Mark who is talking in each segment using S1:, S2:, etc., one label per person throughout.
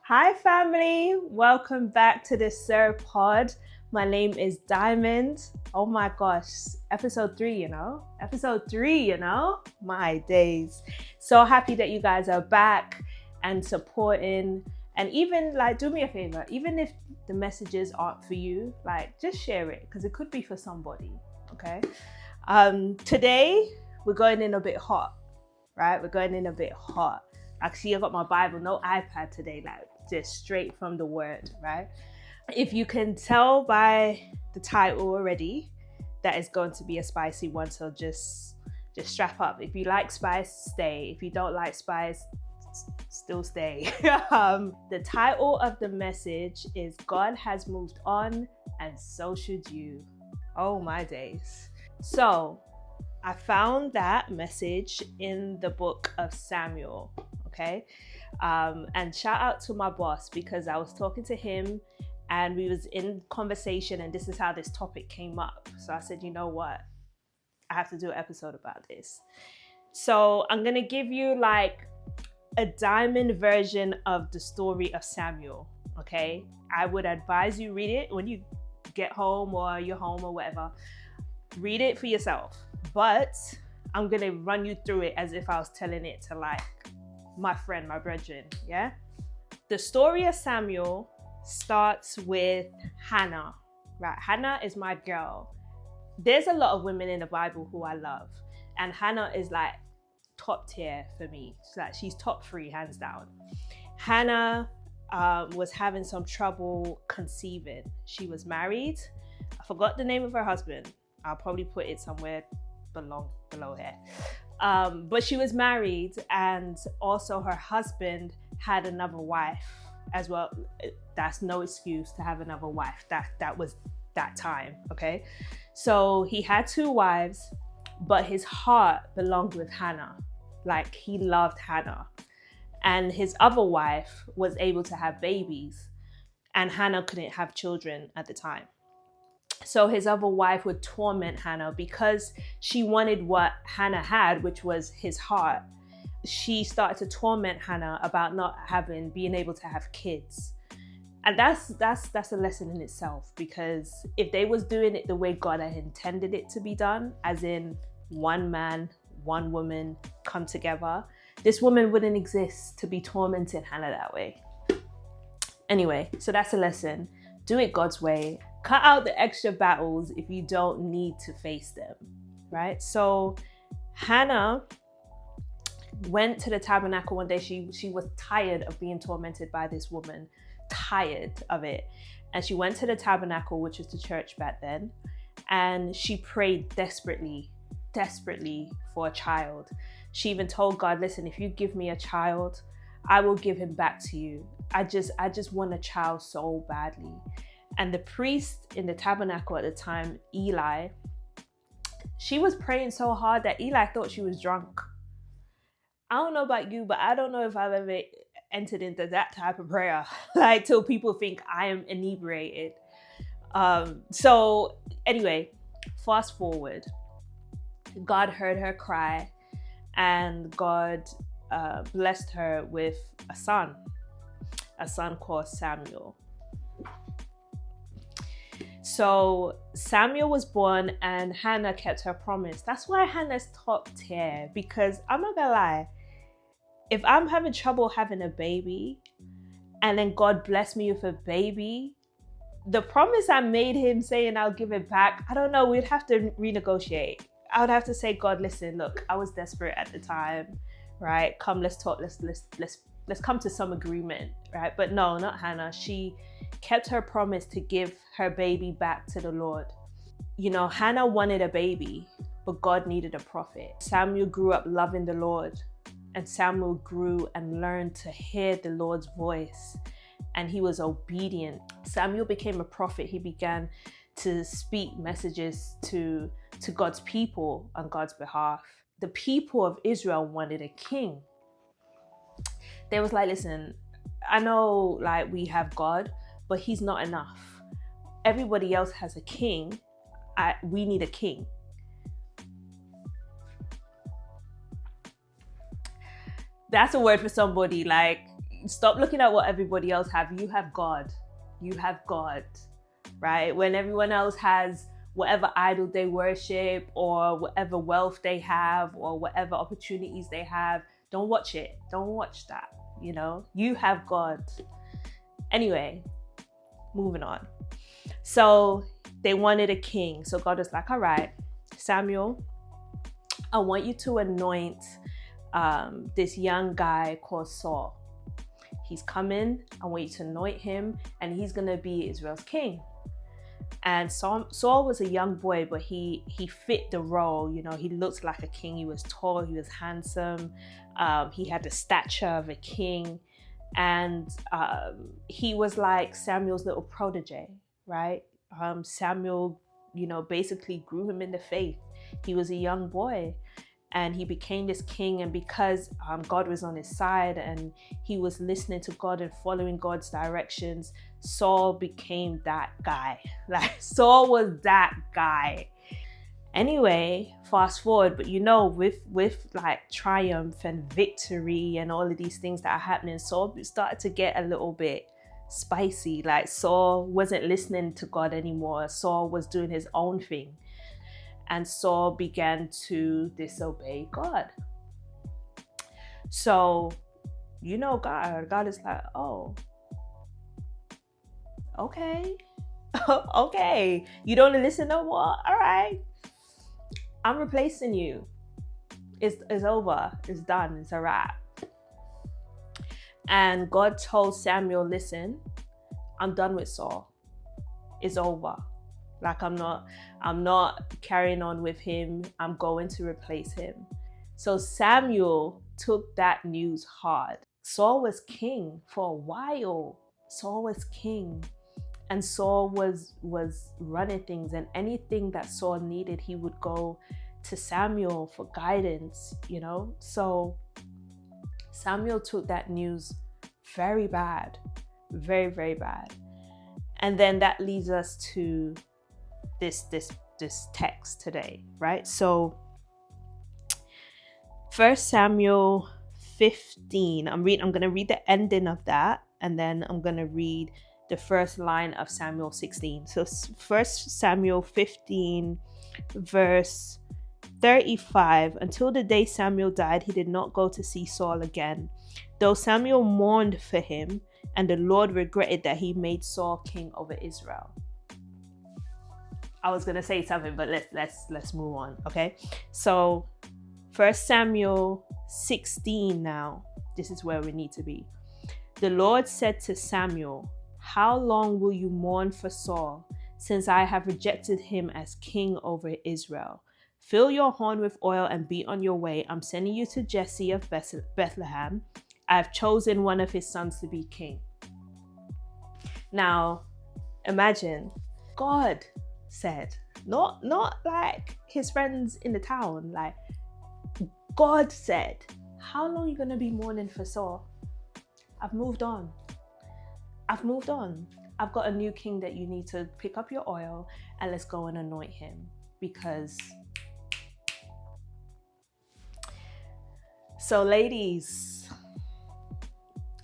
S1: Hi, family. Welcome back to the Sir Pod. My name is Diamond. Oh my gosh, episode 3. My days. So happy that you guys are back and supporting. And even do me a favor, even if the messages aren't for you, just share it because it could be for somebody. Okay. Today we're going in a bit hot, right? We're going in a bit hot. Actually, I got my Bible, no iPad today, just straight from the word, right? If you can tell by the title already, that is going to be a spicy one. So just strap up. If you like spice, stay. If you don't like spice, still stay. The title of the message is God has moved on and so should you. Oh my days. So I found that message in the book of Samuel. Okay. And shout out to my boss because I was talking to him and we was in conversation and this is how this topic came up. So I said, you know what? I have to do an episode about this. So I'm going to give you a diamond version of the story of Samuel. Okay. I would advise you read it when you get home or you're home or whatever. Read it for yourself. But I'm going to run you through it as if I was telling it to my friend, my brethren, yeah? The story of Samuel starts with Hannah, right? Hannah is my girl. There's a lot of women in the Bible who I love, and Hannah is top tier for me. She's top 3, hands down. Hannah was having some trouble conceiving. She was married. I forgot the name of her husband. I'll probably put it somewhere below here. But she was married and also her husband had another wife as well. That's no excuse to have another wife. That was that time, okay? So he had 2 wives, but his heart belonged with Hannah. He loved Hannah. And his other wife was able to have babies and Hannah couldn't have children at the time. So his other wife would torment Hannah because she wanted what Hannah had, which was his heart. She started to torment Hannah about not being able to have kids. And that's a lesson in itself, because if they was doing it the way God had intended it to be done, as in one man, one woman come together, this woman wouldn't exist to be tormenting Hannah that way. Anyway, so that's a lesson. Do it God's way. Cut out the extra battles if you don't need to face them, right? So Hannah went to the tabernacle one day. She was tired of being tormented by this woman, tired of it. And she went to the tabernacle, which was the church back then, and she prayed desperately for a child. She even told God, listen, if you give me a child, I will give him back to you. I just want a child so badly. And the priest in the tabernacle at the time, Eli, she was praying so hard that Eli thought she was drunk. I don't know about you, but I don't know if I've ever entered into that type of prayer, till people think I am inebriated. So anyway, fast forward. God heard her cry and God blessed her with a son called Samuel. So Samuel was born and Hannah kept her promise. That's why Hannah's top tier, because I'm not gonna lie, if I'm having trouble having a baby and then God blessed me with a baby, the promise I made him saying I'll give it back, I don't know, we'd have to renegotiate. I would have to say, God, listen, look, I was desperate at the time, right? Come, let's talk, let's come to some agreement, right? But no, not Hannah. She kept her promise to give her baby back to the Lord. You know, Hannah wanted a baby, but God needed a prophet. Samuel grew up loving the Lord, and Samuel grew and learned to hear the Lord's voice, and he was obedient. Samuel became a prophet. He began to speak messages to God's people on God's behalf. The people of Israel wanted a king. They was like, listen, I know we have God, but he's not enough. Everybody else has a king. We need a king. That's a word for somebody Stop looking at what everybody else have. You have God. You have God, right? When everyone else has whatever idol they worship or whatever wealth they have or whatever opportunities they have, don't watch it. Don't watch that. You have God. Anyway, moving on. So they wanted a king. So God was like, all right, Samuel, I want you to anoint this young guy called Saul. He's coming. I want you to anoint him, and he's going to be Israel's king. And Saul was a young boy, but he fit the role. He looked like a king. He was tall. He was handsome. He had the stature of a king. And he was like Samuel's little protege, right? Samuel, basically grew him in the faith. He was a young boy. And he became this king, and because God was on his side and he was listening to God and following God's directions, Saul became that guy. Like, Saul was that guy. Anyway, fast forward, but with like triumph and victory and all of these things that are happening, Saul started to get a little bit spicy. Like, Saul wasn't listening to God anymore. Saul was doing his own thing. And Saul began to disobey God. So, God is like, oh, okay. Okay. You don't listen no more? All right. I'm replacing you. It's over. It's done. It's a wrap. And God told Samuel, listen, I'm done with Saul. It's over. Like, I'm not carrying on with him. I'm going to replace him. So Samuel took that news hard. Saul was king for a while. Saul was king. And Saul was running things. And anything that Saul needed, he would go to Samuel for guidance, So Samuel took that news very bad. Very, very bad. And then that leads us to this text today, right? So 1 Samuel 15, I'm going to read the ending of that, and then I'm going to read the first line of Samuel 16. So 1 Samuel 15 verse 35, until the day Samuel died, he did not go to see Saul again, though Samuel mourned for him, and the Lord regretted that he made Saul king over Israel. I was gonna say something, but let's move on, okay? So 1 Samuel 16 now. This is where we need to be. The Lord said to Samuel, "How long will you mourn for Saul, since I have rejected him as king over Israel? Fill your horn with oil and be on your way. I'm sending you to Jesse of Bethlehem. I have chosen one of his sons to be king." Now, imagine God said, not like his friends in the town, like God said, "How long are you going to be mourning for Saul? I've moved on. I've got a new king that you need to pick up your oil and let's go and anoint him." Because so ladies,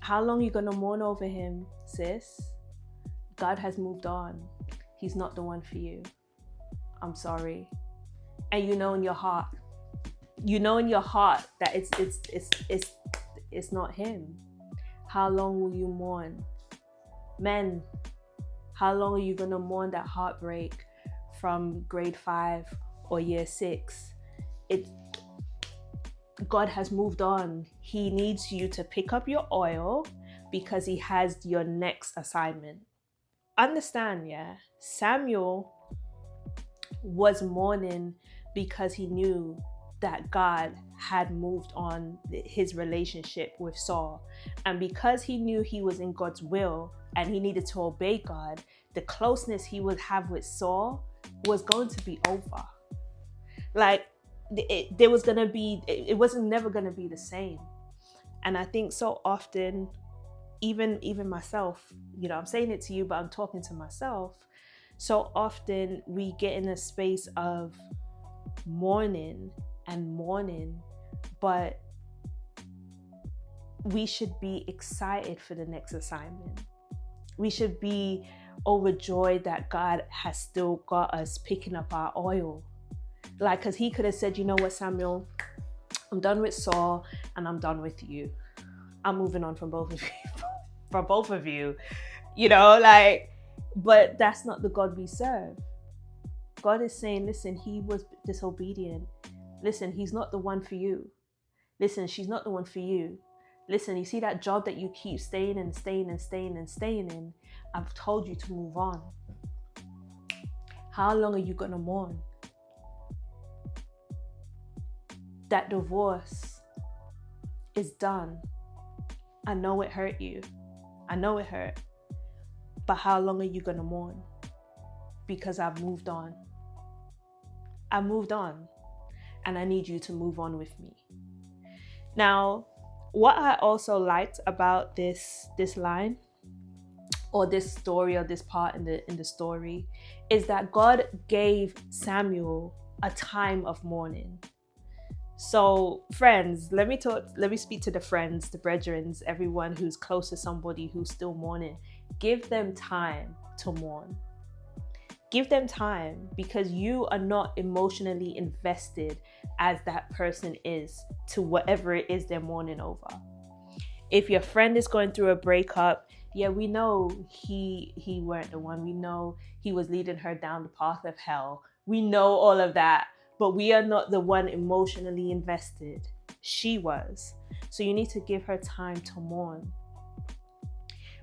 S1: how long are you going to mourn over him, sis? God has moved on. He's not the one for you. I'm sorry. And you know in your heart that it's not him. How long will you mourn? Men, how long are you going to mourn that heartbreak from grade 5 or year 6? God has moved on. He needs you to pick up your oil because he has your next assignment. Understand, yeah? Samuel was mourning because he knew that God had moved on his relationship with Saul. And because he knew he was in God's will and he needed to obey God, the closeness he would have with Saul was going to be over. Like, it wasn't never going to be the same. And I think so often, even myself, I'm saying it to you, but I'm talking to myself. So often we get in a space of mourning, but we should be excited for the next assignment. We should be overjoyed that God has still got us picking up our oil. Like, because he could have said, you know what, Samuel, I'm done with Saul and I'm done with you. I'm moving on from both of you. From both of you, you know, like, but that's not the God we serve. God is saying, listen, he was disobedient. Listen, he's not the one for you. Listen, she's not the one for you. Listen, you see that job that you keep staying in, I've told you to move on. How long are you going to mourn? That divorce is done. I know it hurt you. I know it hurt. But how long are you going to mourn? Because I've moved on. I moved on. And I need you to move on with me. Now, what I also liked about this line, or this story, or this part in the story, is that God gave Samuel a time of mourning. So friends, let me speak to the friends, the brethrens, everyone who's close to somebody who's still mourning. Give them time to mourn. Give them time, because you are not emotionally invested as that person is to whatever it is they're mourning over. If your friend is going through a breakup, yeah, we know he weren't the one. We know he was leading her down the path of hell. We know all of that. But we are not the one emotionally invested. She was. So you need to give her time to mourn.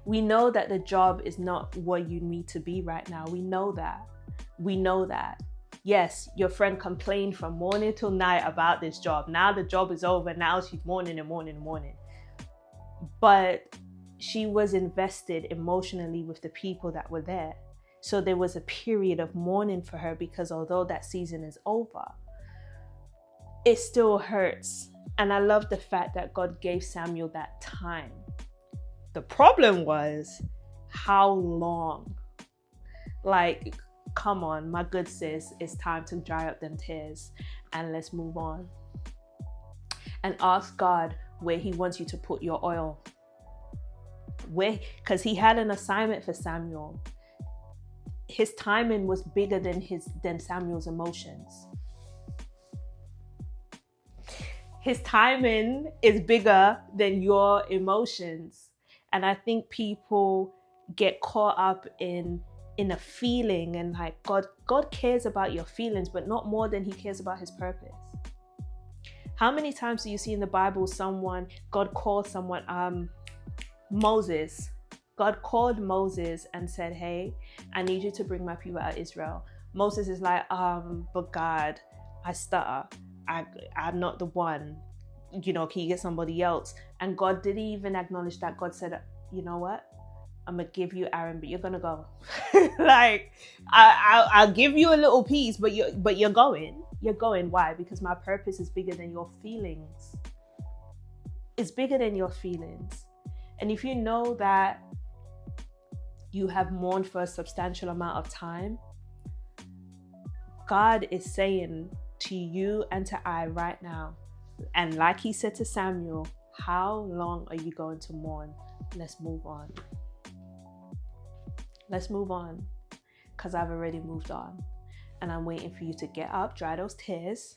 S1: We know that the job is not what you need to be right now. We know that. We know that. Yes, your friend complained from morning till night about this job. Now the job is over. Now she's mourning and mourning and mourning. But she was invested emotionally with the people that were there. So there was a period of mourning for her, because although that season is over, it still hurts. And I love the fact that God gave Samuel that time. The problem was, how long? Like, come on, my good sis, it's time to dry up them tears and let's move on. And ask God where he wants you to put your oil. Because he had an assignment for Samuel. His timing was bigger than Samuel's emotions. His timing is bigger than your emotions. And I think people get caught up in a feeling, and like God cares about your feelings, but not more than he cares about his purpose. How many times do you see in the Bible God called someone, Moses? God called Moses and said, hey, I need you to bring my people out of Israel. Moses is like, but God, I stutter. I'm not the one. You know, can you get somebody else? And God didn't even acknowledge that. God said, you know what? I'm going to give you Aaron, but you're going to go. Like, I'll give you a little piece, but you're going. You're going. Why? Because my purpose is bigger than your feelings. It's bigger than your feelings. And if you know that you have mourned for a substantial amount of time, God is saying to you and to I right now, and like he said to Samuel, how long are you going to mourn? Let's move on. Let's move on, because I've already moved on. And I'm waiting for you to get up, dry those tears,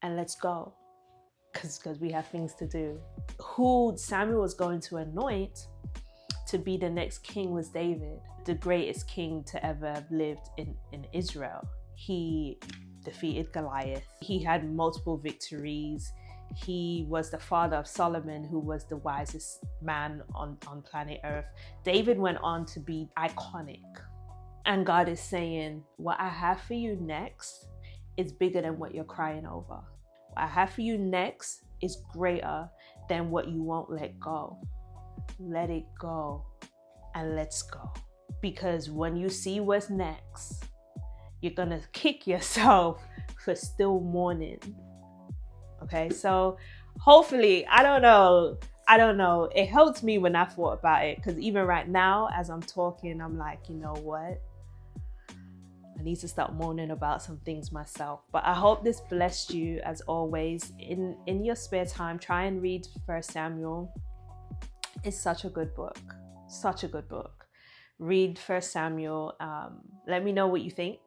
S1: and let's go. Because we have things to do. Who Samuel was going to anoint to be the next king was David, the greatest king to ever have lived in Israel. He defeated Goliath. He had multiple victories. He was the father of Solomon, who was the wisest man on planet Earth. David went on to be iconic. And God is saying, what I have for you next is bigger than what you're crying over. What I have for you next is greater than what you won't let go. Let it go and let's go. Because when you see what's next, you're going to kick yourself for still mourning. Okay, so hopefully, I don't know. It helped me when I thought about it, because even right now, as I'm talking, I'm like, you know what? I need to start mourning about some things myself. But I hope this blessed you. As always, in your spare time, try and read 1 Samuel. It's such a good book. Such a good book. Read 1 Samuel. Let me know what you think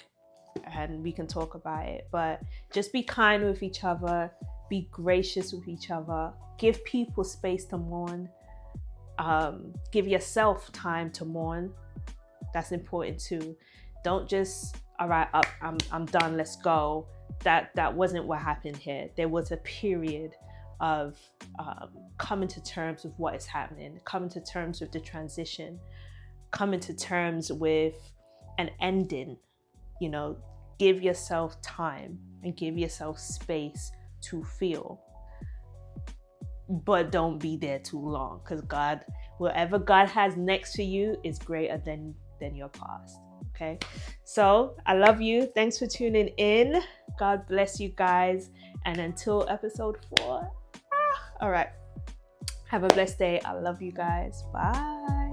S1: and we can talk about it. But just be kind with each other. Be gracious with each other. Give people space to mourn. Give yourself time to mourn. That's important too. Don't just, all right, I'm done, let's go. That wasn't what happened here. There was a period of coming to terms with what is happening, coming to terms with the transition, coming to terms with an ending. You know, give yourself time and give yourself space to feel. But don't be there too long, because God, whatever God has next for you is greater than your past. Okay, so I love you. Thanks for tuning in. God bless you guys, and until episode 4, all right, have a blessed day. I love you guys. Bye.